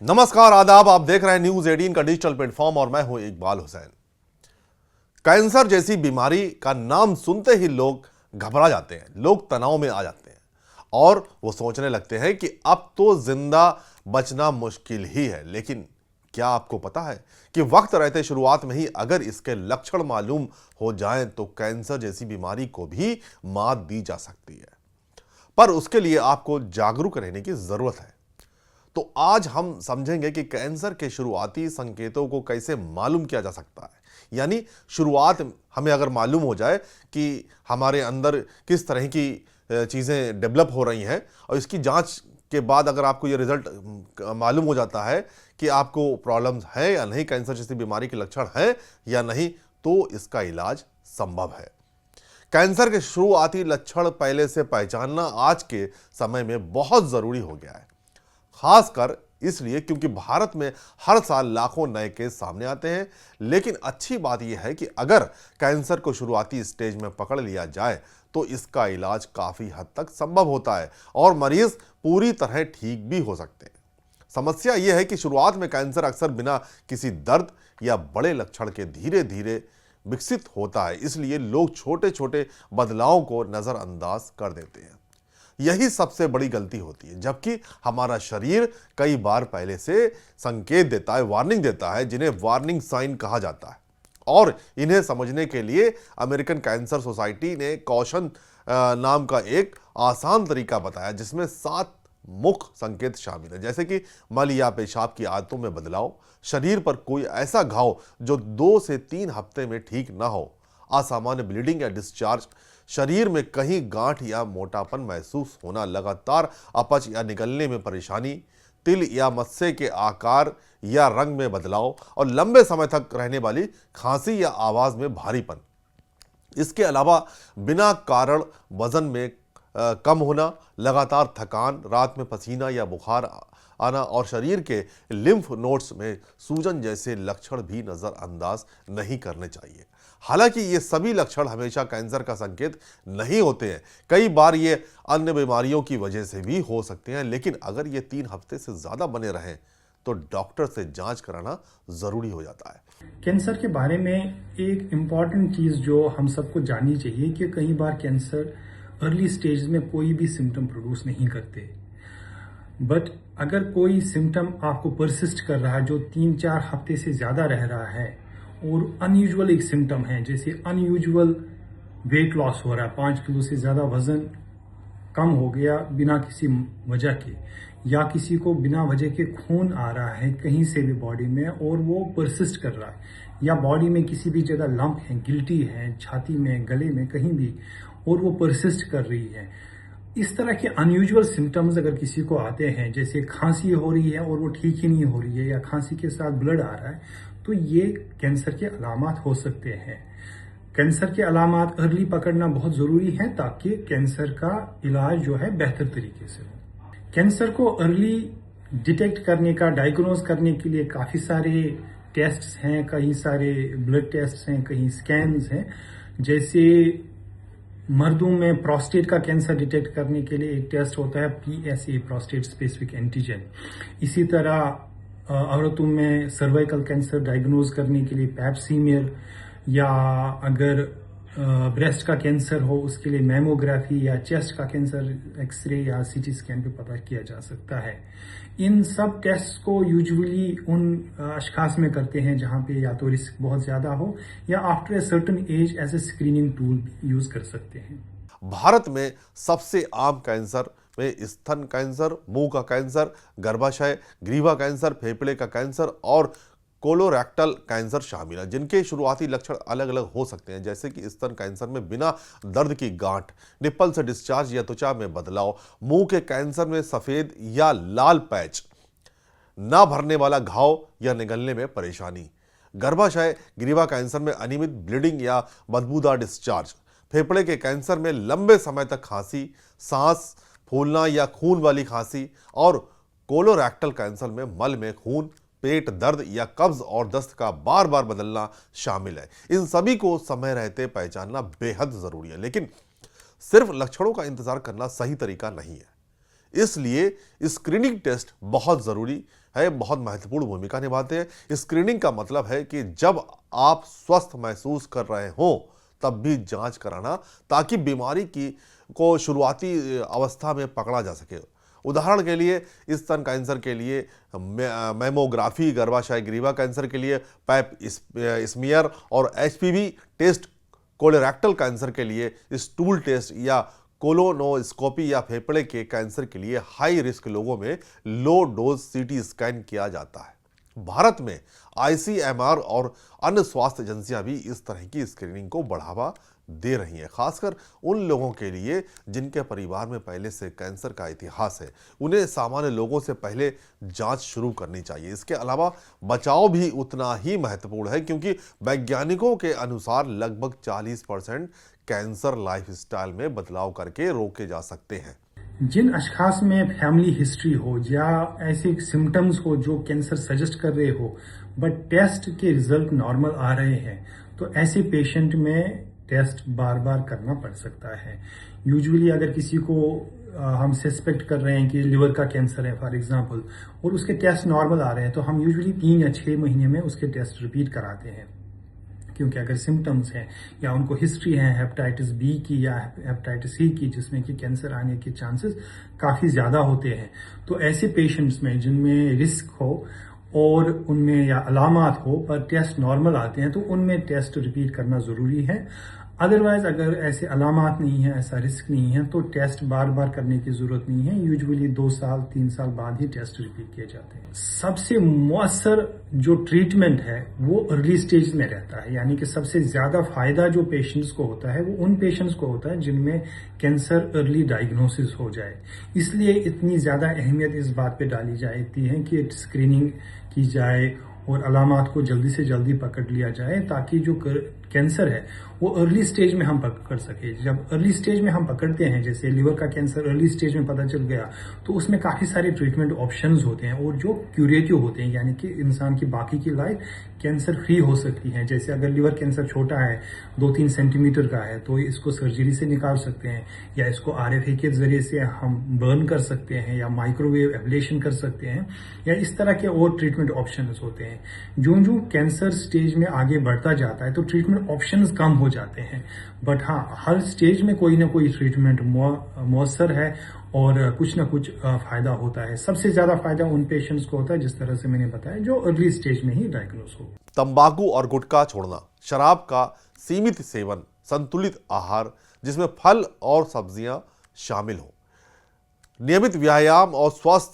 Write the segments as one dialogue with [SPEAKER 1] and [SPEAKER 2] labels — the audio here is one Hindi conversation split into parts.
[SPEAKER 1] नमस्कार, आदाब। आप देख रहे हैं न्यूज 18 का डिजिटल प्लेटफॉर्म और मैं हूं इकबाल हुसैन। कैंसर जैसी बीमारी का नाम सुनते ही लोग घबरा जाते हैं, लोग तनाव में आ जाते हैं और वो सोचने लगते हैं कि अब तो जिंदा बचना मुश्किल ही है। लेकिन क्या आपको पता है कि वक्त रहते शुरुआत में ही अगर इसके लक्षण मालूम हो जाएं तो कैंसर जैसी बीमारी को भी मात दी जा सकती है। पर उसके लिए आपको जागरूक रहने की जरूरत है। तो आज हम समझेंगे कि कैंसर के शुरुआती संकेतों को कैसे मालूम किया जा सकता है। यानी शुरुआत हमें अगर मालूम हो जाए कि हमारे अंदर किस तरह की चीज़ें डेवलप हो रही हैं और इसकी जांच के बाद अगर आपको ये रिजल्ट मालूम हो जाता है कि आपको प्रॉब्लम्स है या नहीं, कैंसर जैसी बीमारी के लक्षण हैं या नहीं, तो इसका इलाज संभव है। कैंसर के शुरुआती लक्षण पहले से पहचानना आज के समय में बहुत ज़रूरी हो गया है, खासकर इसलिए क्योंकि भारत में हर साल लाखों नए केस सामने आते हैं। लेकिन अच्छी बात यह है कि अगर कैंसर को शुरुआती स्टेज में पकड़ लिया जाए तो इसका इलाज काफी हद तक संभव होता है और मरीज पूरी तरह ठीक भी हो सकते हैं। समस्या यह है कि शुरुआत में कैंसर अक्सर बिना किसी दर्द या बड़े लक्षण के धीरे धीरे विकसित होता है, इसलिए लोग छोटे छोटे बदलावों को नजरअंदाज कर देते हैं। यही सबसे बड़ी गलती होती है, जबकि हमारा शरीर कई बार पहले से संकेत देता है, वार्निंग देता है, जिन्हें वार्निंग साइन कहा जाता है। और इन्हें समझने के लिए अमेरिकन कैंसर सोसाइटी ने कॉशन नाम का एक आसान तरीका बताया, जिसमें 7 मुख्य संकेत शामिल है, जैसे कि मल या पेशाब की आदतों में बदलाव, शरीर पर कोई ऐसा घाव जो 2 से 3 हफ्ते में ठीक ना हो, असामान्य ब्लीडिंग या डिस्चार्ज, शरीर में कहीं गांठ या मोटापन महसूस होना, लगातार अपच या निगलने में परेशानी, तिल या मस्से के आकार या रंग में बदलाव और लंबे समय तक रहने वाली खांसी या आवाज में भारीपन। इसके अलावा बिना कारण वजन में कम होना, लगातार थकान, रात में पसीना या बुखार आना और शरीर के लिम्फ नोड्स में सूजन जैसे लक्षण भी नजरअंदाज नहीं करने चाहिए। हालांकि ये सभी लक्षण हमेशा कैंसर का संकेत नहीं होते हैं, कई बार ये अन्य बीमारियों की वजह से भी हो सकते हैं। लेकिन अगर ये 3 हफ्ते से ज्यादा बने रहें तो डॉक्टर से जांच कराना जरूरी हो जाता है।
[SPEAKER 2] कैंसर के बारे में एक इम्पॉर्टेंट चीज जो हम सबको जाननी चाहिए कि कई बार कैंसर अर्ली स्टेज में कोई भी सिम्टम प्रोड्यूस नहीं करते, बट अगर कोई सिम्टम आपको परसिस्ट कर रहा है जो 3-4 हफ्ते से ज्यादा रह रहा है और अनयूजुअल एक सिम्टम है, जैसे अनयूजुअल वेट लॉस हो रहा है, 5 किलो से ज्यादा वजन कम हो गया बिना किसी वजह के, या किसी को बिना वजह के खून आ रहा है कहीं से भी बॉडी में और वो परसिस्ट कर रहा है, या बॉडी में किसी भी जगह लंप है, गिल्टी है, छाती में, गले में, कहीं भी, और वो परसिस्ट कर रही है, इस तरह के अनयूजुअल सिम्टम्स अगर किसी को आते हैं, जैसे खांसी हो रही है और वो ठीक ही नहीं हो रही है, या खांसी के साथ ब्लड आ रहा है, तो ये कैंसर के अलामात हो सकते हैं। कैंसर के अलामात अर्ली पकड़ना बहुत जरूरी है ताकि कैंसर का इलाज जो है बेहतर तरीके से हो। कैंसर को अर्ली डिटेक्ट करने का, डायग्नोज करने के लिए काफी सारे टेस्ट्स हैं, कई सारे ब्लड टेस्ट हैं, कई स्कैन्स हैं। जैसे मर्दों में प्रोस्टेट का कैंसर डिटेक्ट करने के लिए एक टेस्ट होता है PSA, प्रोस्टेट स्पेसिफिक एंटीजन। इसी तरह औरतों में सर्वाइकल कैंसर डायग्नोज करने के लिए पैप सीमियर, या अगर ब्रेस्ट का कैंसर हो उसके लिए मैमोग्राफी, या चेस्ट का कैंसर एक्सरे या CT स्कैन पे पता किया जा सकता है। इन सब टेस्ट को यूजुअली उन अशखास में करते हैं जहां पे या तो रिस्क बहुत ज्यादा हो, या after a certain age as a screening tool भी यूज कर सकते हैं।
[SPEAKER 1] भारत में सबसे आम कैंसर में स्तन कैंसर, मुंह का कैंसर, गर्भाशय, ग्रीवा कैंसर, फेफड़े का कैंसर और कोलोरेक्टल कैंसर शामिल है, जिनके शुरुआती लक्षण अलग अलग हो सकते हैं, जैसे कि स्तन कैंसर में बिना दर्द की गांठ, निप्पल से डिस्चार्ज या त्वचा में बदलाव, मुंह के कैंसर में सफेद या लाल पैच, ना भरने वाला घाव या निगलने में परेशानी, गर्भाशय ग्रीवा कैंसर में अनियमित ब्लीडिंग या बदबूदार डिस्चार्ज, फेफड़े के कैंसर में लंबे समय तक खांसी, सांस फूलना या खून वाली खांसी और कोलोरेक्टल कैंसर में मल में खून, पेट दर्द या कब्ज और दस्त का बार बार बदलना शामिल है। इन सभी को समय रहते पहचानना बेहद जरूरी है, लेकिन सिर्फ लक्षणों का इंतजार करना सही तरीका नहीं है। इसलिए स्क्रीनिंग टेस्ट बहुत जरूरी है बहुत महत्वपूर्ण भूमिका निभाते हैं। स्क्रीनिंग का मतलब है कि जब आप स्वस्थ महसूस कर रहे हों तब भी जांच कराना, ताकि बीमारी को शुरुआती अवस्था में पकड़ा जा सके। उदाहरण के लिए स्तन कैंसर के लिए मैमोग्राफी, गर्भाशय ग्रीवा कैंसर के लिए पैप स्मीयर और एचपीवी टेस्ट, कोलोरेक्टल कैंसर के लिए स्टूल टेस्ट या कोलोनोस्कोपी या फेफड़े के कैंसर के लिए हाई रिस्क लोगों में लो डोज सीटी स्कैन किया जाता है। भारत में आईसीएमआर और अन्य स्वास्थ्य एजेंसियां भी इस तरह की स्क्रीनिंग को बढ़ावा दे रही हैं, खासकर उन लोगों के लिए जिनके परिवार में पहले से कैंसर का इतिहास है। उन्हें सामान्य लोगों से पहले जांच शुरू करनी चाहिए। इसके अलावा बचाव भी उतना ही महत्वपूर्ण है, क्योंकि वैज्ञानिकों के अनुसार लगभग 40% कैंसर लाइफस्टाइल में बदलाव करके रोके जा सकते हैं।
[SPEAKER 2] जिन अशखास में फैमिली हिस्ट्री हो या ऐसे सिम्टम्स हो जो कैंसर सजेस्ट कर रहे हो बट टेस्ट के रिजल्ट नॉर्मल आ रहे हैं, तो ऐसे पेशेंट में टेस्ट बार बार करना पड़ सकता है। यूजुअली अगर किसी को हम सस्पेक्ट कर रहे हैं कि लिवर का कैंसर है फॉर एग्जांपल, और उसके टेस्ट नॉर्मल आ रहे हैं, तो हम यूजुअली 3 या 6 महीने में उसके टेस्ट रिपीट कराते हैं। क्योंकि अगर सिम्टम्स हैं या उनको हिस्ट्री है हेपेटाइटिस बी की या हेपेटाइटिस सी की, जिसमें कि कैंसर आने के चांसेस काफ़ी ज़्यादा होते हैं, तो ऐसे पेशेंट्स में जिनमें रिस्क हो और उनमें या अलामात हो पर टेस्ट नॉर्मल आते हैं, तो उनमें टेस्ट रिपीट करना ज़रूरी है। अदरवाइज अगर ऐसे अलामात नहीं है, ऐसा रिस्क नहीं है, तो टेस्ट बार बार करने की जरूरत नहीं है। यूजुअली 2 साल 3 साल बाद ही टेस्ट रिपीट किए जाते हैं। सबसे मौसर जो ट्रीटमेंट है वो अर्ली स्टेज में रहता है, यानी कि सबसे ज्यादा फायदा जो पेशेंट्स को होता है वो उन पेशेंट्स को होता है जिनमें कैंसर अर्ली डायग्नोसिस हो जाए। इसलिए इतनी ज्यादा अहमियत इस बात पे डाली जाती है कि स्क्रीनिंग की जाए और अलामात को जल्दी से जल्दी पकड़ लिया जाए, ताकि जो कैंसर है वो अर्ली स्टेज में हम पकड़ सके। जब अर्ली स्टेज में हम पकड़ते हैं, जैसे लिवर का कैंसर अर्ली स्टेज में पता चल गया, तो उसमें काफी सारे ट्रीटमेंट ऑप्शंस होते हैं और जो क्यूरेटिव होते हैं, यानी कि इंसान की बाकी की लाइफ कैंसर फ्री हो सकती है। जैसे अगर लिवर कैंसर छोटा है, 2-3 सेंटीमीटर का है, तो इसको सर्जरी से निकाल सकते हैं, या इसको RFA के जरिए से हम बर्न कर सकते हैं, या माइक्रोवेव एब्लेशन कर सकते हैं, या इस तरह के और ट्रीटमेंट ऑप्शंस होते हैं। जो जो कैंसर स्टेज में आगे बढ़ता जाता है तो ट्रीटमेंट ऑप्शंस कम हो जाते हैं, बट हाँ, हर स्टेज में कोई ना कोई ट्रीटमेंट मौसर है और कुछ ना कुछ फायदा होता है। सबसे ज्यादा फायदा उन पेशेंट्स को होता है, जिस तरह से मैंने बताया, जो अर्ली स्टेज में ही डायग्नोस हो।
[SPEAKER 1] तंबाकू और गुटखा छोड़ना, शराब का सीमित सेवन, संतुलित आहार जिसमें फल और सब्जियां शामिल हो, नियमित व्यायाम और स्वस्थ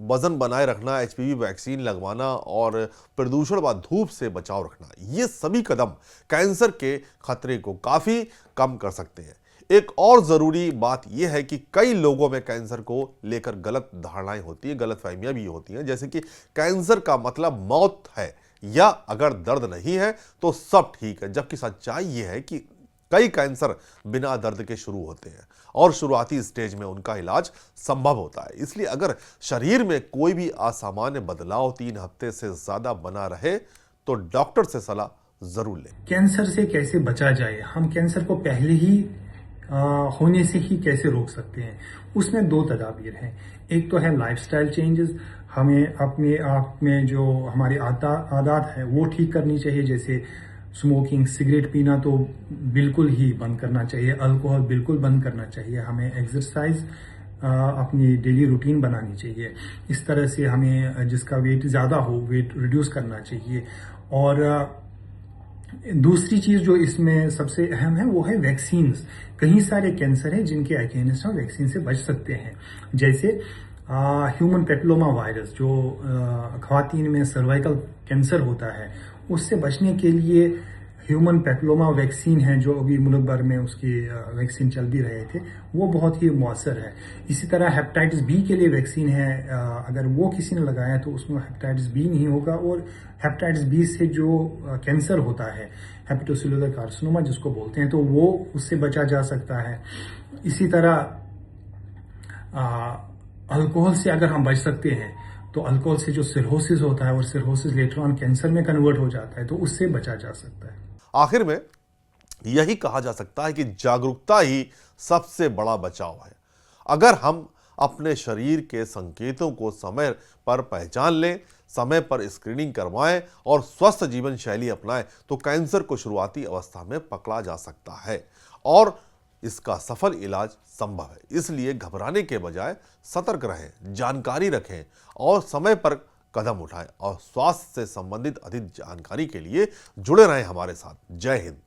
[SPEAKER 1] वजन बनाए रखना, HPV वैक्सीन लगवाना और प्रदूषण व धूप से बचाव रखना, ये सभी कदम कैंसर के खतरे को काफी कम कर सकते हैं। एक और जरूरी बात यह है कि कई लोगों में कैंसर को लेकर गलत धारणाएं होती है, गलतफहमियां भी होती हैं, जैसे कि कैंसर का मतलब मौत है या अगर दर्द नहीं है तो सब ठीक है, जबकि सच्चाई यह है कि कई कैंसर बिना दर्द के शुरू होते हैं और शुरुआती स्टेज में उनका इलाज संभव होता है। इसलिए अगर शरीर में कोई भी असामान्य बदलाव 3 हफ्ते से ज्यादा बना रहे तो डॉक्टर से सलाह जरूर लें।
[SPEAKER 2] कैंसर से कैसे बचा जाए, हम कैंसर को पहले ही होने से ही कैसे रोक सकते हैं, उसमें 2 तदाबीर हैं। एक तो है लाइफस्टाइल चेंजेस, हमें अपने आप में जो हमारी आदत है वो ठीक करनी चाहिए। जैसे स्मोकिंग, सिगरेट पीना तो बिल्कुल ही बंद करना चाहिए, अल्कोहल बिल्कुल बंद करना चाहिए, हमें एक्सरसाइज अपनी डेली रूटीन बनानी चाहिए। इस तरह से हमें जिसका वेट ज़्यादा हो वेट रिड्यूस करना चाहिए। और दूसरी चीज़ जो इसमें सबसे अहम है वो है वैक्सीन्स। कई सारे कैंसर हैं जिनके अगेंस्ट हम वैक्सीन से बच सकते हैं, जैसे ह्यूमन पेपिलोमा वायरस जो ख़वातीन में सर्वाइकल कैंसर होता है, उससे बचने के लिए ह्यूमन पेपिलोमा वैक्सीन है, जो अभी मुल्क भर में उसकी वैक्सीन चल भी रहे थे, वो बहुत ही मौसर है। इसी तरह हेपेटाइटिस बी के लिए वैक्सीन है, अगर वो किसी ने लगाया तो उसमें हेपेटाइटिस बी नहीं होगा। और हेपेटाइटिस बी से जो कैंसर होता है, हेपेटोसेलुलर कार्सिनोमा जिसको बोलते हैं, तो वो उससे बचा जा सकता है। इसी तरह अल्कोहल से अगर हम बच सकते हैं तो अल्कोहल से जो सिरोसिस होता है और सिरोसिस लेटर ऑन कैंसर में कन्वर्ट हो जाता है, तो उससे बचा जा सकता है।
[SPEAKER 1] आखिर में यही कहा जा सकता है कि जागरूकता ही सबसे बड़ा बचाव है। अगर हम अपने शरीर के संकेतों को समय पर पहचान लें, समय पर स्क्रीनिंग करवाएं और स्वस्थ जीवन शैली अपनाएं तो कैंसर को शुरुआती अवस्था में पकड़ा जा सकता है और इसका सफल इलाज संभव है। इसलिए घबराने के बजाय सतर्क रहें, जानकारी रखें और समय पर कदम उठाएं और स्वास्थ्य से संबंधित अधिक जानकारी के लिए जुड़े रहें हमारे साथ। जय हिंद।